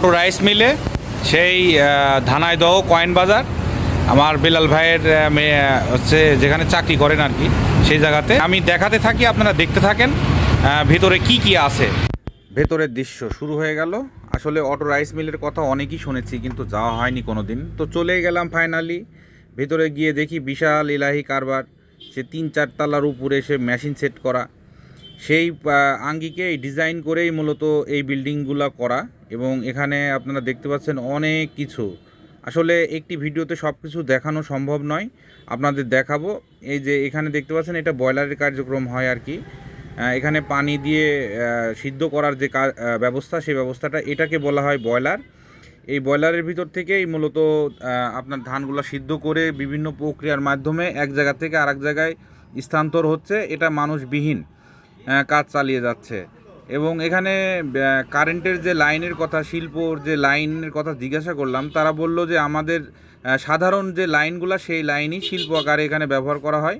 Auto rice মিলে সেই ধানাইদহ coin বাজার আমার বেলাল ভাইয়ের মেয়ে হচ্ছে যেখানে চাকরি করেন আর কি, সেই জায়গাতে আমি দেখাতে থাকি, আপনারা দেখতে থাকেন ভেতরে কি কি আছে। ভেতরের দৃশ্য শুরু হয়ে গেল। আসলে অটো রাইস মিলের কথা অনেকই শুনেছি কিন্তু যাওয়া হয়নি কোনো দিন, তো চলে গেলাম ফাইনালি। ভেতরে গিয়ে দেখি বিশাল ইলাহি কারবার, সে 3-4 তলার উপরে সে মেশিন সেট করা, সেই আঙ্গিকে ডিজাইন করেই মূলত এই বিল্ডিংগুলো করা। এবং এখানে আপনারা দেখতে পাচ্ছেন অনেক কিছু। আসলে একটি ভিডিওতে সব কিছু দেখানো সম্ভব নয়, আপনাদের দেখাবো। এই যে এখানে দেখতে পাচ্ছেন এটা বয়লারের কার্যক্রম হয় আর কি। এখানে পানি দিয়ে সিদ্ধ করার যে ব্যবস্থা, সেই ব্যবস্থাটা এটাকে বলা হয় বয়লার। এই বয়লারের ভিতর থেকেই মূলত আপনার ধানগুলো সিদ্ধ করে বিভিন্ন প্রক্রিয়ার মাধ্যমে এক জায়গা থেকে আরেক জায়গায় স্থানান্তর হচ্ছে। এটা মানুষবিহীন কাজ চালিয়ে যাচ্ছে। এবং এখানে কারেন্টের যে লাইনের কথা, শিল্পর যে লাইনের কথা জিজ্ঞাসা করলাম, তারা বলল যে আমাদের সাধারণ যে লাইনগুলো সেই লাইনই শিল্প আকারে এখানে ব্যবহার করা হয়।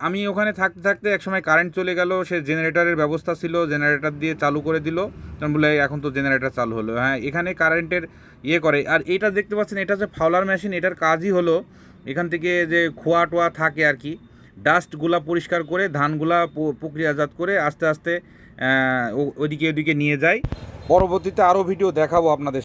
আমি ওখানে থাকতে থাকতে একসময় কারেন্ট চলে গেল, সে জেনারেটরের ব্যবস্থা ছিল, জেনারেটর দিয়ে চালু করে দিল। তখন বলে এখন তো জেনারেটর চালু হলো। হ্যাঁ, এখানে কারেন্টের করে। আর এটা দেখতে পাচ্ছেন, এটা যে ফাউলার মেশিন, এটার কাজই হলো এখান থেকে যে খোয়া টোয়া থাকে আর কি, ডাস্টগুলা পরিষ্কার করে ধানগুলা প্রক্রিয়াজাত করে আস্তে আস্তে ওদিকে নিয়ে যায়। পরবর্তীতে আরও ভিডিও দেখাবো আপনাদের।